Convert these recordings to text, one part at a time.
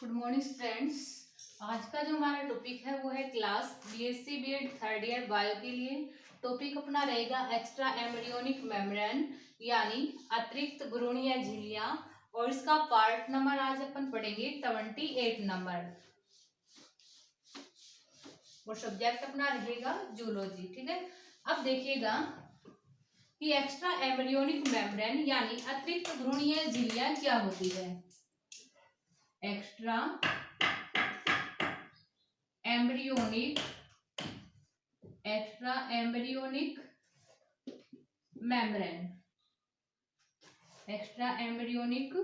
Good morning friends. आज का जो हमारा टॉपिक है वो है class BSc BEd third year bio के लिए। टॉपिक अपना रहेगा एक्स्ट्रा एम्ब्रियोनिक मेम्ब्रेन यानी अतिरिक्त भ्रूणीय झिल्लियां, और इसका पार्ट नंबर आज अपन पढ़ेंगे 28 नंबर, और सब्जेक्ट अपना रहेगा जूलॉजी। ठीक है, अब देखिएगा कि एक्स्ट्रा एम्ब्रियोनिक मेम्ब्रेन यानी अतिरिक्त भ्रूणीय झिल्लियां क्या होती है। Extra embryonic membrane, extra embryonic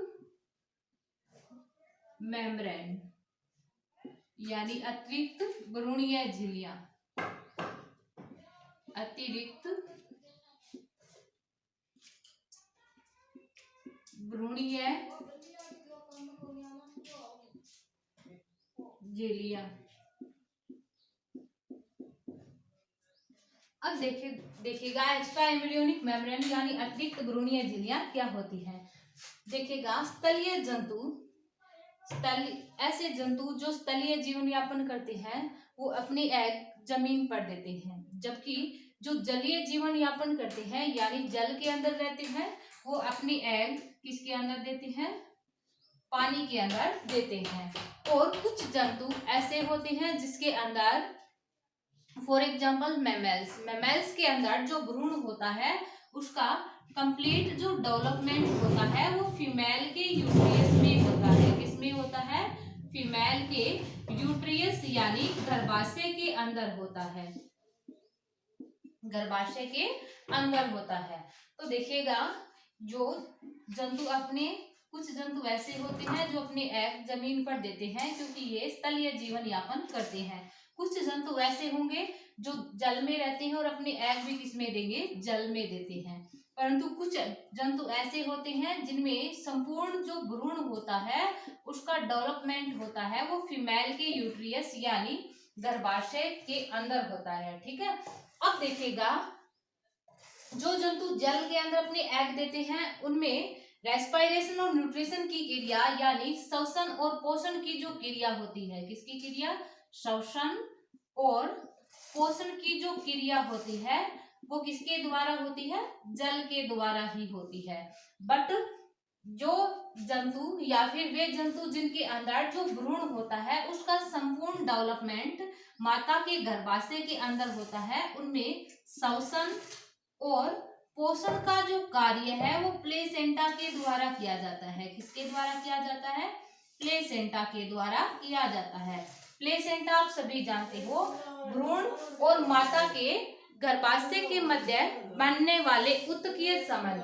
membrane यानी अतिरिक्त भ्रूणीय झिल्लियां, अतिरिक्त भ्रूणीय झिल्लियां। अब देखिएगा एक्स्ट्रा एम्ब्रियोनिक मेम्ब्रेन यानी अतिरिक्त भ्रूणीय झिल्लियां क्या होती है। देखिएगा स्थलीय जंतु, ऐसे जंतु जो स्थलीय जीवन यापन करते हैं वो अपने एग जमीन पर देते हैं, जबकि जो जलीय जीवन यापन करते हैं यानी जल के अंदर रहते हैं वो अपने एग किसके अंदर देते हैं, पानी के अंदर देते हैं। और कुछ जंतु ऐसे होते हैं जिसके अंदर, फॉर एग्जाम्पल मेमल्स के अंदर जो भ्रूण होता है उसका कंप्लीट जो डेवलपमेंट होता है वो फीमेल के यूट्रियस में होता है। किसमें होता है? फीमेल के यूट्रियस यानी गर्भाशय के अंदर होता है, गर्भाशय के अंदर होता है। तो देखिएगा जो जंतु अपने, कुछ जंतु ऐसे होते हैं जो अपने एग जमीन पर देते हैं क्योंकि ये स्थलीय जीवन यापन करते हैं। कुछ जंतु ऐसे होंगे जो जल में रहते हैं और अपने एग भी किसमें देंगे, जल में देते हैं। परंतु कुछ जंतु ऐसे होते हैं जिनमें संपूर्ण जो भ्रूण होता है उसका डेवलपमेंट होता है वो फीमेल के यूट्रियस यानी गर्भाशय के अंदर होता है। ठीक है, अब देखिएगा जो जंतु जल के अंदर अपने एग देते हैं उनमें रेस्पिरेशन और न्यूट्रिशन की क्रिया यानी श्वसन और पोषण की जो क्रिया होती है, किसकी क्रिया, श्वसन और पोषण की जो क्रिया होती है वो किसके द्वारा होती है, जल के द्वारा ही होती है। बट जो जंतु या फिर वे जंतु जिनके अंदर जो भ्रूण होता है उसका संपूर्ण डेवलपमेंट माता के गर्भाशय के अंदर होता है, उनमें श्वसन और पोषण का जो कार्य है वो प्लेसेंटा के द्वारा किया जाता है। किसके द्वारा किया जाता है? प्लेसेंटा के द्वारा किया जाता है। प्लेसेंटा आप सभी जानते हो, भ्रूण और माता के गर्भाशय के मध्य बनने वाले उत्तकीय संबंध।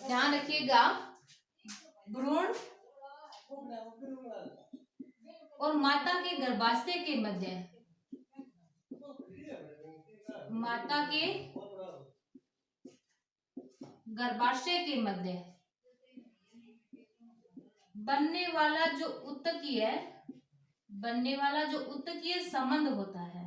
ध्यान रखिएगा, भ्रूण और माता के गर्भाशय के मध्य, माता के गर्भाशय के मध्य बनने वाला जो उत्तकीय संबंध होता है,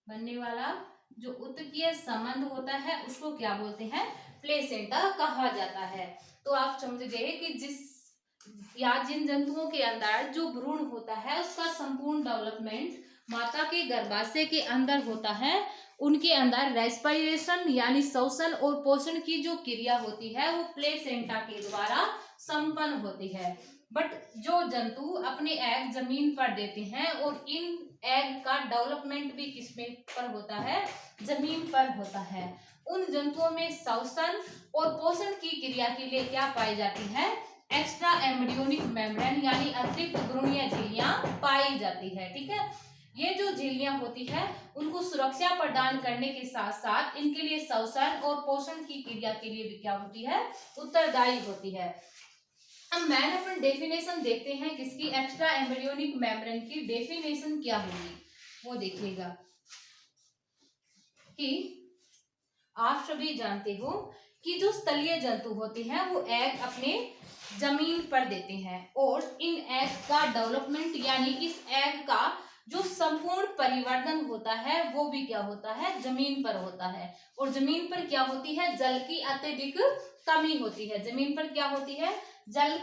बनने वाला जो उत्तकीय संबंध होता है उसको क्या बोलते हैं, प्लेसेंटा कहा जाता है। तो आप समझ गए कि जिन जंतुओं के अंदर जो भ्रूण होता है उसका संपूर्ण डेवलपमेंट माता के गर्भाशय के अंदर होता है, उनके अंदर रेस्पिरेशन यानी श्वसन और पोषण की जो क्रिया होती है वो प्लेसेंटा के द्वारा संपन्न होती है। बट जो जंतु अपने एग जमीन पर देते हैं और इन एग का डेवलपमेंट भी किसमें पर होता है, जमीन पर होता है, उन जंतुओं में श्वसन और पोषण की क्रिया के लिए क्या पाई जाती है, एक्स्ट्रा एम्ब्रियोनिक मेम्ब्रेन यानी अतिरिक्त भ्रूणीय झिल्लियां पाई जाती है। ठीक है, ये जो झिल्लियां होती है उनको सुरक्षा प्रदान करने के साथ साथ इनके लिए श्वसन और पोषण की क्रिया के लिए भी क्या होती है, उत्तरदायी होती है। अब मैन अपन डेफिनेशन देखते हैं किसकी, एक्स्ट्रा एम्ब्रियोनिक मेम्ब्रेन की डेफिनेशन क्या होगी वो देखिएगा। कि आप सभी जानते हो कि जो स्थलीय जंतु होते हैं वो एग अपने जमीन पर देते हैं और इन एग का डेवलपमेंट यानी इस एग का जो संपूर्ण परिवर्तन होता है वो भी क्या होता है, जमीन पर होता है। और जमीन पर क्या होती है, जल की अत्यधिक कमी होती है। जमीन पर क्या होती है, जल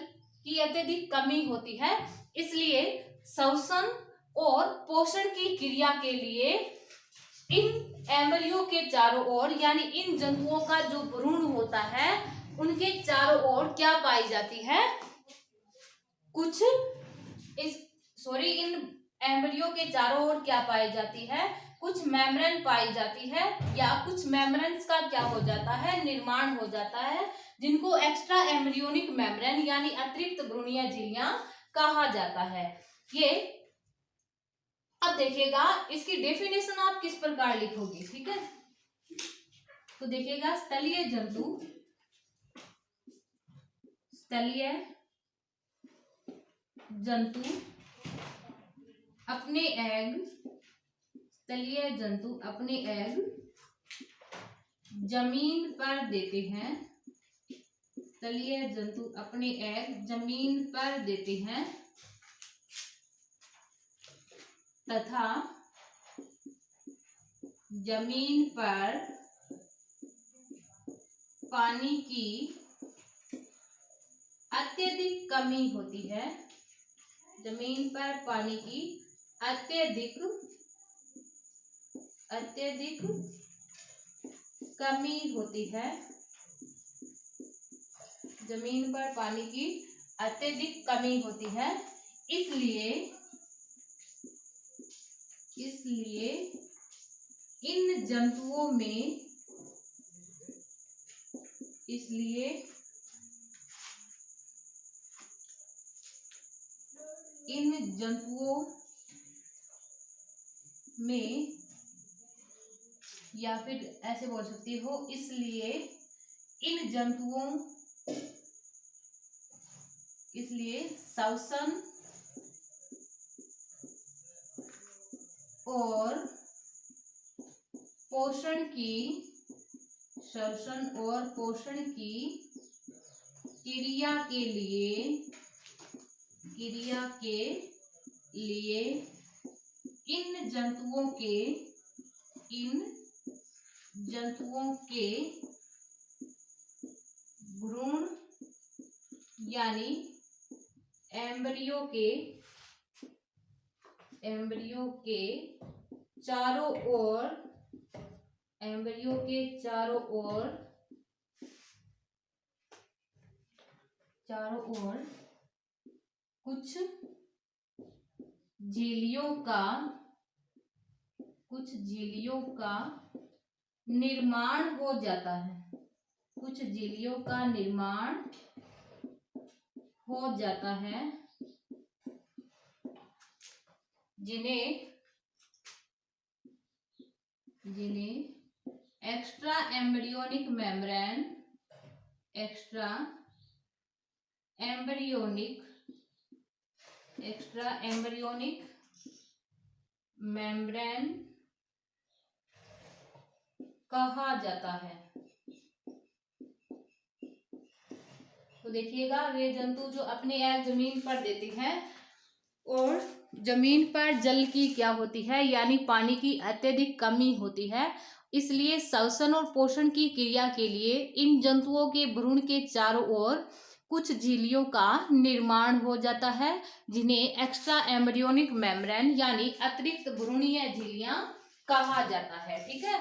की अत्यधिक कमी होती है। इसलिए श्वसन और पोषण की क्रिया के लिए इन एम्ब्रियो के चारों ओर यानी इन जंतुओं का जो भ्रूण होता है उनके चारों ओर क्या पाई जाती है, कुछ इन एम्ब्रियो के चारों ओर क्या पाई जाती है, कुछ मेम्ब्रेन पाई जाती है या कुछ मेम्ब्रेन्स का क्या हो जाता है, निर्माण हो जाता है, जिनको एक्स्ट्रा एम्ब्रियोनिक मेम्ब्रेन यानी अतिरिक्त भ्रूणीय झिल्लियां कहा जाता है। ये अब देखिएगा इसकी डेफिनेशन आप किस प्रकार लिखोगे, ठीक है। तो देखिएगा स्थलीय जंतु अपने एग जमीन पर देते हैं। स्थलीय जंतु अपने एग जमीन पर देते हैं तथा जमीन पर पानी की अत्यधिक कमी होती है। जमीन पर पानी की अत्यधिक कमी होती है। जमीन पर पानी की अत्यधिक कमी होती है। इसलिए इन जंतुओं में या फिर ऐसे बोल सकती हो, इसलिए श्वसन और पोषण की क्रिया के लिए इन जंतुओं के भ्रूण यानी एम्ब्रियो के चारों ओर कुछ झिल्लियों का निर्माण हो जाता है। जिन्हें एक्स्ट्रा एम्ब्रियोनिक मेम्ब्रेन कहा जाता है। तो देखिएगा वे जंतु जो अपने एग जमीन पर देते हैं और जमीन पर जल की क्या होती है यानी पानी की अत्यधिक कमी होती है, इसलिए श्वसन और पोषण की क्रिया के लिए इन जंतुओं के भ्रूण के चारों ओर कुछ झिल्लियों का निर्माण हो जाता है, जिन्हें एक्स्ट्रा एम्ब्रियोनिक मेम्ब्रेन यानी अतिरिक्त भ्रूणीय झिल्लियां कहा जाता है। ठीक है,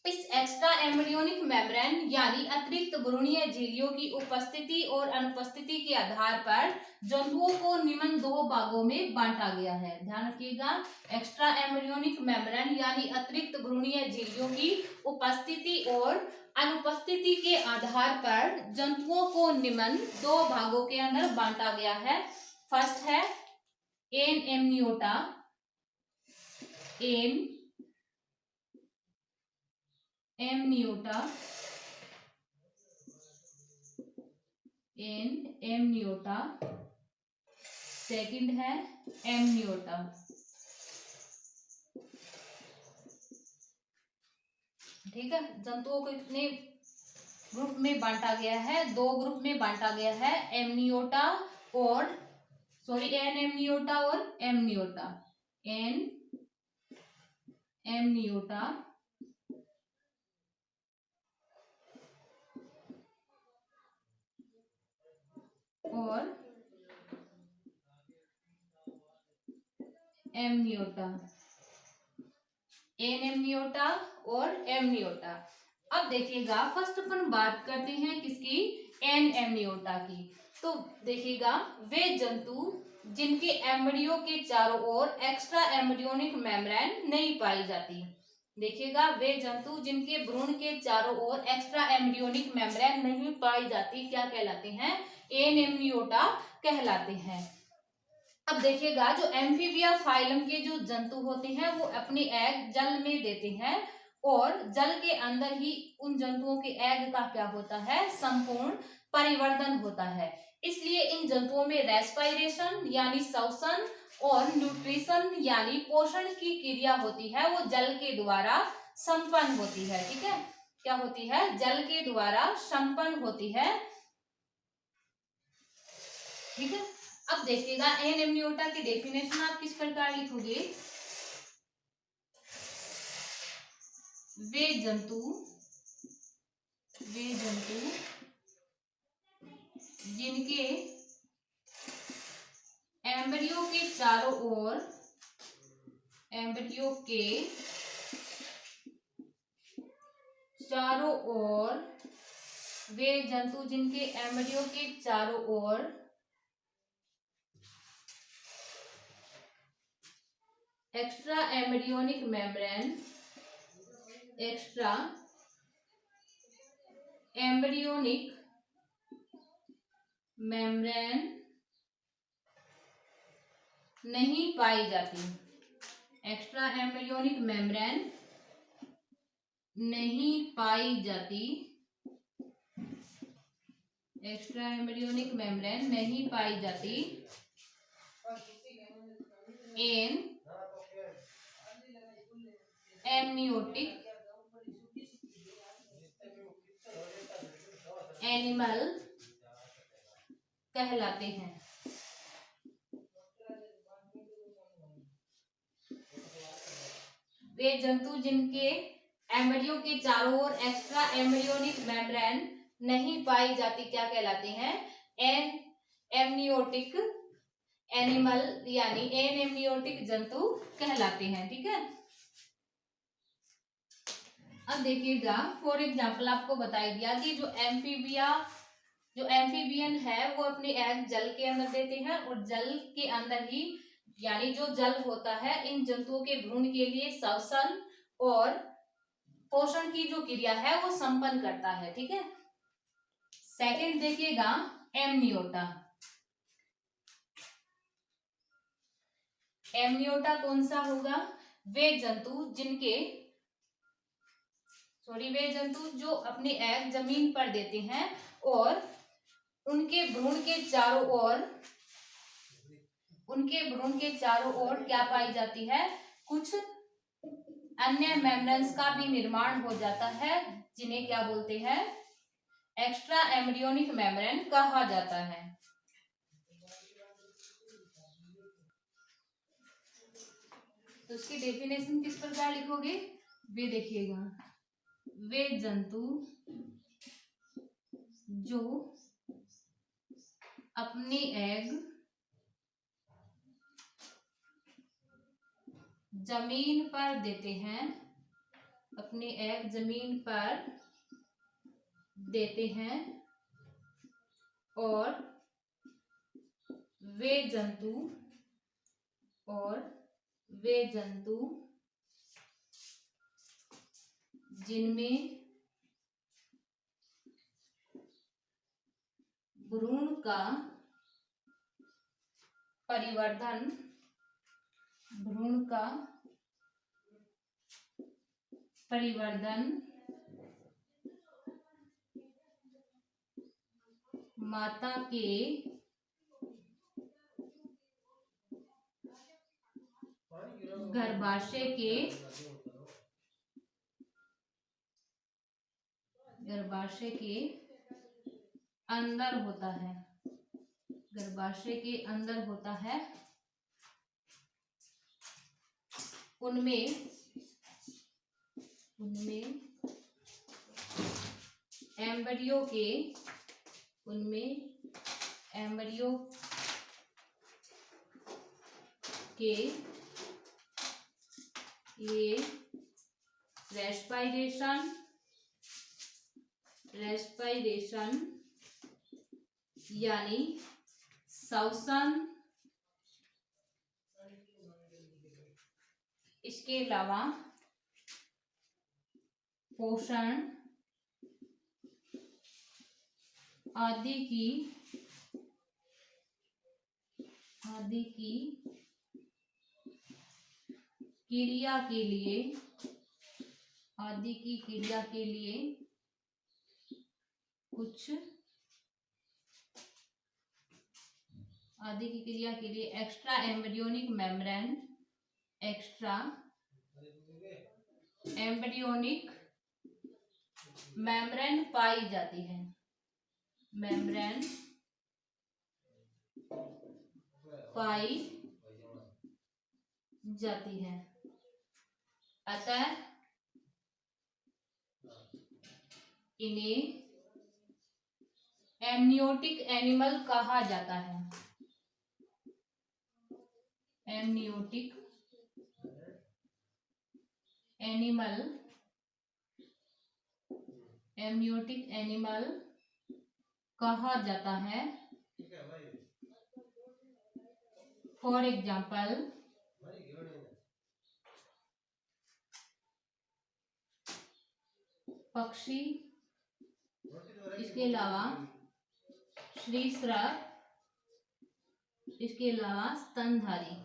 इस एक्स्ट्रा एम्ब्रियोनिक मेम्ब्रेन यानी अतिरिक्त भ्रूणीय झिल्लियों की उपस्थिति और अनुपस्थिति के आधार पर जंतुओं को निम्न दो भागों में बांटा गया है। ध्यान रखिएगा, एक्स्ट्रा एम्ब्रियोनिक मेम्ब्रेन यानी अतिरिक्त भ्रूणीय झिल्लियों की उपस्थिति और अनुपस्थिति के आधार पर जंतुओं को निम्न दो भागों के अंदर बांटा गया है। फर्स्ट है एन एमनियोटा, एमनियोटा, सेकंड है एमनियोटा। ठीक है, जंतुओं को कितने ग्रुप में बांटा गया है? दो ग्रुप में बांटा गया है, एमनियोटा और एन एमनियोटा और एमनियोटा। एन एमनियोटा और एमनियोटा, एन एमनियोटा और एमनियोटा। अब देखिएगा फर्स्ट अपन बात करते हैं किसकी, एन एमनियोटा की। तो देखिएगा वे जंतु जिनके एम्ब्रियो के चारों ओर एक्स्ट्रा एम्ब्रियोनिक मेम्ब्रेन नहीं पाई जाती। देखिएगा वे जंतु जिनके भ्रूण के चारों ओर एक्स्ट्रा एम्ब्रियोनिक मेम्ब्रेन नहीं पाई जाती क्या कहलाते हैं, एन एमनियोटा कहलाते हैं। अब देखिएगा जो एम्फीबिया फाइलम के जो जंतु होते हैं वो अपने एग जल में देते हैं और जल के अंदर ही उन जंतुओं के एग का क्या होता है, संपूर्ण परिवर्तन होता है। इसलिए इन जंतुओं में रेस्पिरेशन यानी श्वसन और न्यूट्रिशन यानी पोषण की क्रिया होती है वो जल के द्वारा संपन्न होती है। ठीक है, क्या होती है, जल के द्वारा संपन्न होती है। ठीक है, अब देखिएगा एन एमनियोटा की डेफिनेशन आप किस प्रकार लिखोगे, वे जंतु जिनके एम्ब्रियो के चारों ओर वे जंतु जिनके एम्ब्रियो के चारों ओर एक्स्ट्रा एम्ब्रियोनिक मेम्ब्रेन नहीं पाई जाती, एक्स्ट्रा एम्ब्रियोनिक मेम्ब्रेन नहीं पाई जाती, एक्स्ट्रा एम्ब्रियोनिक मेम्ब्रेन नहीं पाई जाती इन एमनियोटिक एनिमल कहलाते हैं। वे जंतु जिनके एम्ब्रियो के चारों ओर एक्स्ट्रा एम्ब्रियोनिक मेम्ब्रेन नहीं पाई जाती क्या कहलाते हैं, एन एमनियोटिक एनिमल यानी एन एमनियोटिक जंतु कहलाते हैं। ठीक है, अब देखिएगा फॉर एग्जाम्पल आपको बताई दिया कि जो एम्फीबियन है वो अपने एग जल के अंदर देते हैं और जल के अंदर ही यानी जो जल होता है इन जंतुओं के भ्रूण के लिए श्वसन और पोषण की जो क्रिया है वो संपन्न करता है। ठीक है, सेकंड देखिएगा एमनियोटा। एमनियोटा कौन सा होगा, वे जंतु जो अपने एग जमीन पर देते हैं और उनके भ्रूण के चारों ओर क्या पाई जाती है, कुछ अन्य मेम्ब्रेन्स का भी निर्माण हो जाता है जिन्हें क्या बोलते हैं, एक्स्ट्रा एम्ब्रियोनिक मेम्ब्रेन कहा जाता है। तो उसकी डेफिनेशन किस प्रकार लिखोगे, वे देखिएगा वे जंतु जो अपने एग जमीन पर देते हैं, अपने एग जमीन पर देते हैं और वे जंतु जिनमें भ्रूण का परिवर्धन माता के गर्भाशय के अंदर होता है, उनमें एम्ब्रियो के लिए रेस्पिरेशन यानी श्वसन, इसके अलावा पोषण आदि की क्रिया के लिए एक्स्ट्रा एम्ब्रियोनिक मेम्ब्रेन पाई जाती है। अतः इन्हें एमनियोटिक एनिमल कहा जाता है। एमनियोटिक एनिमल कहा जाता है। फॉर एग्जाम्पल पक्षी, इसके अलावा सरीसृप, इसके अलावा स्तनधारी।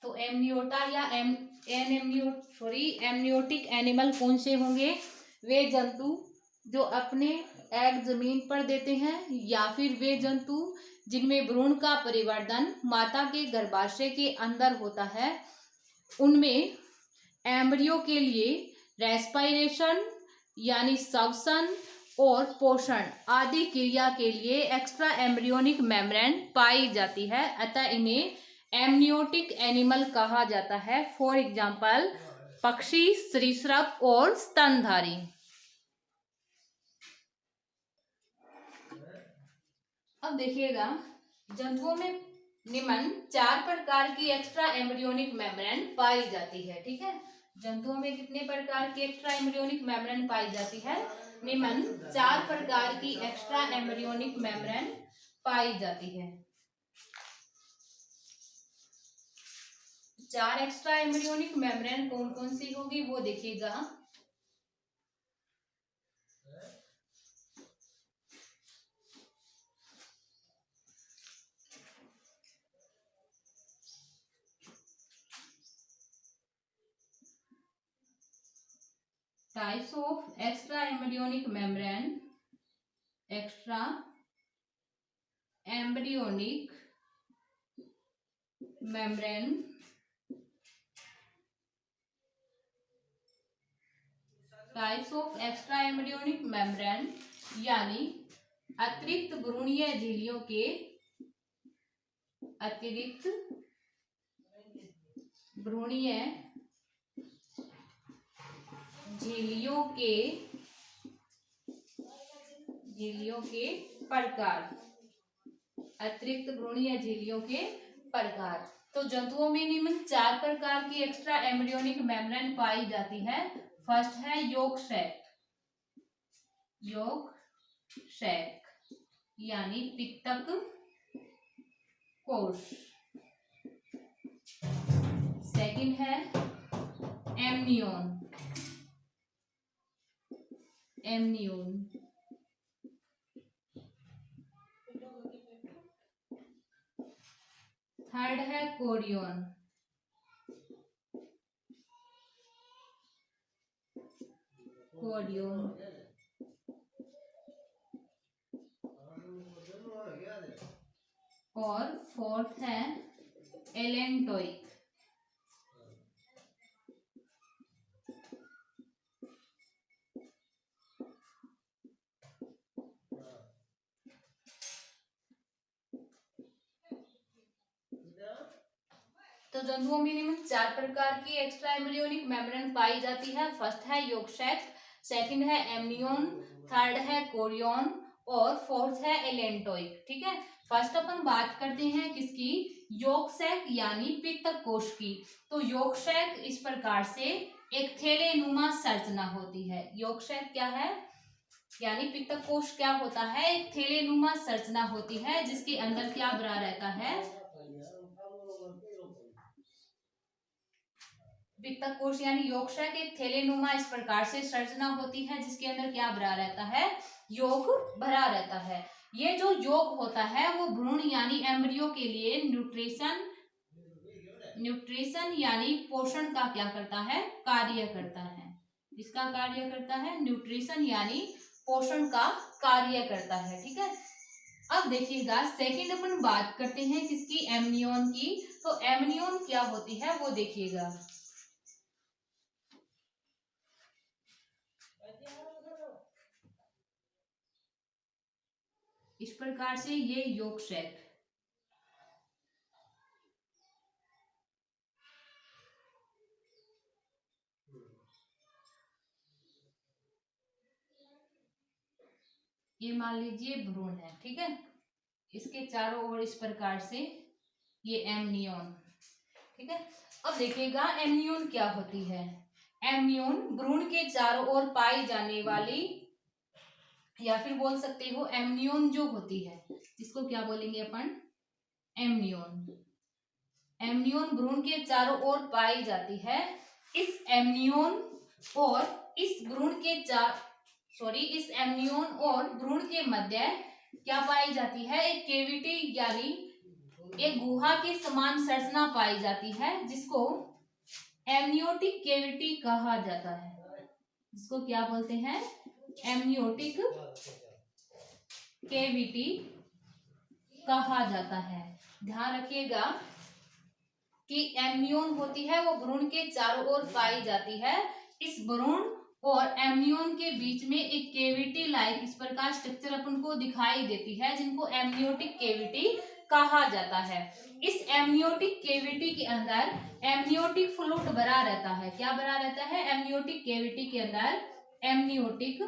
तो एमनियोटा या एमनियोटिक एनिमल कौन से होंगे? वे जंतु जो अपने एग जमीन पर देते हैं, या फिर वे जंतु जिनमें भ्रूण का परिवर्तन माता के गर्भाशय के अंदर होता है। उनमें एम्ब्रियो के लिए रेस्पिरेशन यानी श्वसन और पोषण आदि क्रिया के लिए एक्स्ट्रा एम्ब्रियोनिक मेम्ब्रेन पाई जाती है। अतः इन्हें एमनियोटिक एनिमल कहा जाता है। फॉर एग्जाम्पल पक्षी, सरीसृप और स्तनधारी। अब देखिएगा, जंतुओं में निम्न 4 प्रकार की एक्स्ट्रा एम्ब्रियोनिक मेम्ब्रेन पाई जाती है। ठीक है, जंतुओं में कितने प्रकार की एक्स्ट्रा एम्ब्रियोनिक मेम्ब्रेन पाई जाती है? निम्न 4 प्रकार की एक्स्ट्रा एम्ब्रियोनिक मेम्ब्रेन पाई जाती है। 4 एक्स्ट्रा एम्ब्रियोनिक मेम्ब्रेन कौन कौन सी होगी वो देखिएगा। Types of extra embryonic membrane. Extra embryonic membrane types of extra embryonic membrane यानी अतिरिक्त भ्रूणीय झिल्लियों के प्रकार। अतिरिक्त भ्रूणीय झिल्लियों के प्रकार। तो जंतुओं में निम्न 4 प्रकार की एक्स्ट्रा एम्ब्रियोनिक मेम्ब्रेन पाई जाती है। फर्स्ट है यॉर्क सैक यानी पित्तक कोश। सेकंड है एमनियोन। थर्ड है कोरियन। और फोर्थ है एलेंटोइक। तो जंतुओं में निम्न 4 प्रकार की एक्स्ट्रा एम्ब्रियोनिक मेम्ब्रेन पाई जाती है। फर्स्ट है यॉर्क सैक, सेकंड है एमनियोन, थर्ड है कोरियन और फोर्थ है एलेंटोइक। ठीक है, फर्स्ट अपन बात करते हैं किसकी, यॉर्क सैक यानी पित्तक कोश की। तो यॉर्क सैक इस प्रकार से एक थैलेनुमा संरचना होती है। यॉर्क सैक क्या है, यानी पित्तक कोश क्या होता है, एक थैलेनुमा संरचना होती है जिसके अंदर क्या भरा रहता है, पित्तक कोश यानी यॉर्क सैक एक थैलेनुमा इस प्रकार से संरचना होती है जिसके अंदर क्या भरा रहता है, यॉर्क भरा रहता है। ये जो यॉर्क होता है वो भ्रूण यानी एम्ब्रियो के लिए न्यूट्रिशन यानी पोषण का क्या करता है, कार्य करता है। इसका कार्य करता है न्यूट्रिशन यानी पोषण का कार्य करता है। ठीक है, अब देखिएगा सेकंड अपन बात करते हैं किसकी, एमनियोन की। तो एमनियोन क्या होती है वो देखिएगा, इस प्रकार से ये यॉर्क सैक, ये मान लीजिए भ्रूण है। ठीक है, इसके चारों ओर इस प्रकार से ये एमनियोन। ठीक है, अब देखिएगा एमनियोन क्या होती है। एमनियोन भ्रूण के चारों ओर पाई जाने वाली, या फिर बोल सकते हो एमनियोन जो होती है, इसको क्या बोलेंगे अपन, एमनियोन। एमनियोन भ्रूण के चारों ओर पाई जाती है। इस एमनियोन और इस भ्रूण के इस एमनियोन और भ्रूण के मध्य क्या पाई जाती है, एक केविटी यानी एक गुहा के समान संरचना पाई जाती है जिसको एमनियोटिक केविटी कहा जाता है। जिसको क्या बोलते हैं, एमनियोटिक केविटी कहा जाता है। ध्यान रखिएगा कि एमनियोन होती है वो भ्रूण के चारों ओर पाई जाती है। इस भ्रूण और एमनियोन के बीच में एक केविटी लाइक इस प्रकार स्ट्रक्चर अपन को दिखाई देती है जिनको एमनियोटिक केविटी कहा जाता है। इस एमनियोटिक केविटी के अंदर एमनियोटिक फ्लूइड भरा रहता है। क्या भरा रहता है, एमनियोटिक केविटी के अंदर एमनियोटिक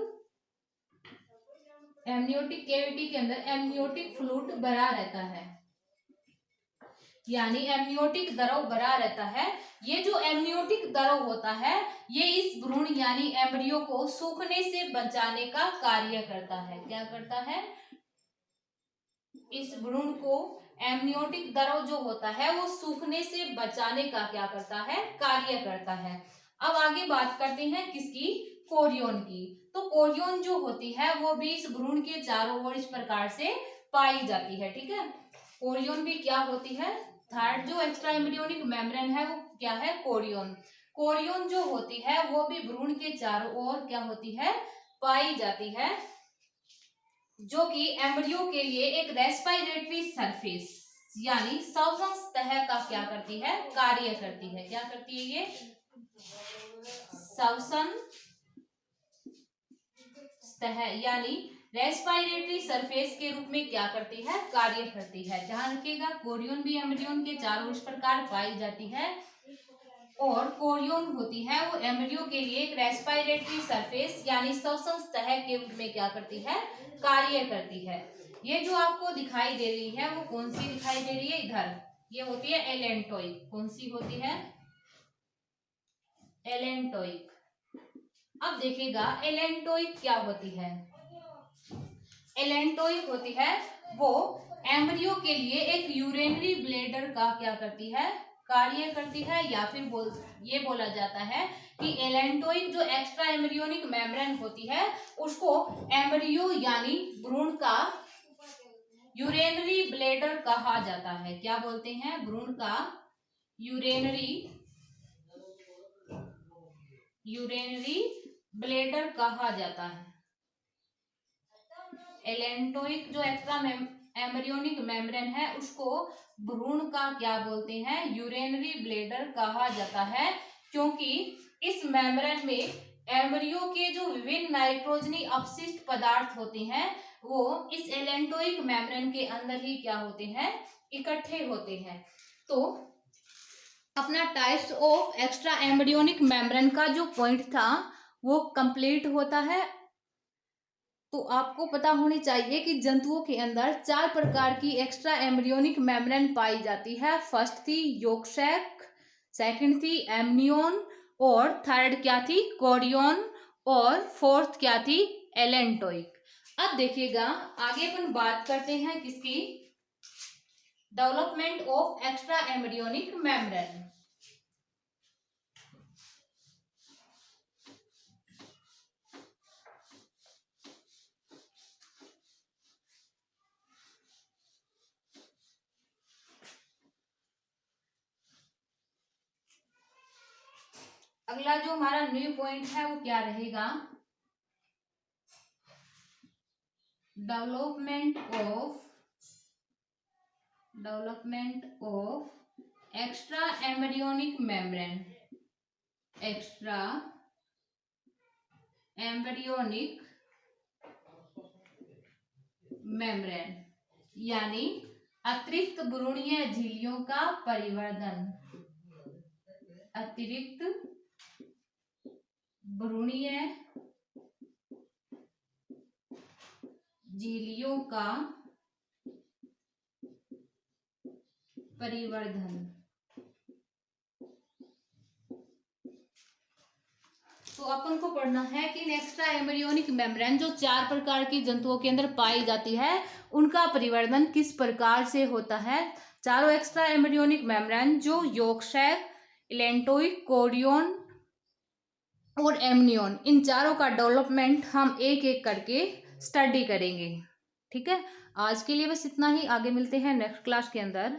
केविटी के अंदर एमनियोटिक फ्लूइड भरा रहता है, यानी एमनियोटिक द्रव भरा रहता है। ये जो एमनियोटिक द्रव होता है ये इस भ्रूण यानी एम्ब्रियो को सूखने से बचाने का कार्य करता है। क्या करता है, इस भ्रूण को एमनियोटिक द्रव जो होता है वो सूखने से बचाने का क्या करता है, कार्य करता है। अब आगे बात करते हैं किसकी, कोरियन की। तो कोरियन जो होती है वो भी इस भ्रूण के चारों ओर इस प्रकार से पाई जाती है। ठीक है, कोरियन भी क्या होती है, थर्ड जो एक्स्ट्रा एम्ब्रियोनिक मेम्ब्रेन है वो क्या है, कोरियन। कोरियन जो होती है वो भी भ्रूण के चारों ओर क्या होती है, पाई जाती है, जो कि एम्ब्रियो के लिए एक रेस्पिरेटरी सरफेस यानी श्वसन सतह का क्या करती है, कार्य करती है। क्या करती है, ये श्वसन सतह यानी रेस्पिरेटरी सरफेस के रूप में क्या करती है, कार्य करती है। ध्यान रखिएगा कोरियन भी एम्ब्रियोन के चारों इस प्रकार पाई जाती है और कोरियन होती है वो एम्ब्रियो के लिए एक रेस्पिरेटरी सरफेस यानी श्वसन सतह के रूप में क्या करती है, कार्य करती है। ये जो आपको दिखाई दे रही है वो कौन सी दिखाई दे रही है, इधर ये होती है एलेंटोइक। कौन सी होती है, एलेंटोइक। अब देखिएगा एलेंटोइक क्या होती है। एलेंटोइक होती है वो एम्ब्रियो के लिए एक यूरेनरी ब्लैडर का क्या करती है, कार्य करती है, या फिर ये बोला जाता है कि एलेंटोइक जो एक्स्ट्रा एम्ब्रियोनिक मेम्ब्रेन होती है उसको एम्ब्रियो यानी भ्रूण का यूरेनरी ब्लैडर कहा जाता है। क्या बोलते हैं, भ्रूण का यूरेनरी ब्लैडर कहा जाता है। एलेंटोइक जो एक्स्ट्रा एम्ब्रियोनिक मेम्ब्रेन है उसको भ्रूण का क्या बोलते हैं, यूरेनरी ब्लैडर कहा जाता है, क्योंकि इस मेम्ब्रेन में एम्ब्रियो के जो विभिन्न नाइट्रोजनी अपशिष्ट पदार्थ होते हैं वो इस एलेंटोइक मेम्ब्रेन के अंदर ही क्या होते हैं, इकट्ठे होते हैं। तो अपना types of extra embryonic membrane का जो पॉइंट था वो कंप्लीट होता है। तो आपको पता होनी चाहिए कि जंतुओं के अंदर 4 प्रकार की एक्स्ट्रा एम्ब्रियोनिक मेम्ब्रेन पाई जाती है। फर्स्ट थी यॉर्क सैक, सेकंड थी एमनियोन, और थर्ड क्या थी कोरियन, और फोर्थ क्या थी एलेंटोइक। अब देखिएगा आगे अपन बात करते हैं किसकी, development of extra embryonic membrane. अगला जो हमारा न्यू पॉइंट है वो क्या रहेगा, development of extra embryonic membrane. Extra embryonic membrane यानी अतिरिक्त भ्रूणीय झिल्लियों का परिवर्धन। अतिरिक्त भ्रूणीय झिल्लियों का परिवर्धन। तो अपन को पढ़ना है कि एक्स्ट्रा एम्ब्रियोनिक मेम्ब्रेन जो 4 प्रकार की जंतुओं के अंदर पाई जाती है उनका परिवर्धन किस प्रकार से होता है। चारों एक्स्ट्रा एम्ब्रियोनिक मेम्ब्रेन जो यॉर्क सैक, एलेंटोइक, कोरियन और एमनियोन, इन चारों का डेवलपमेंट हम एक एक करके स्टडी करेंगे। ठीक है, आज के लिए बस इतना ही, आगे मिलते हैं नेक्स्ट क्लास के अंदर।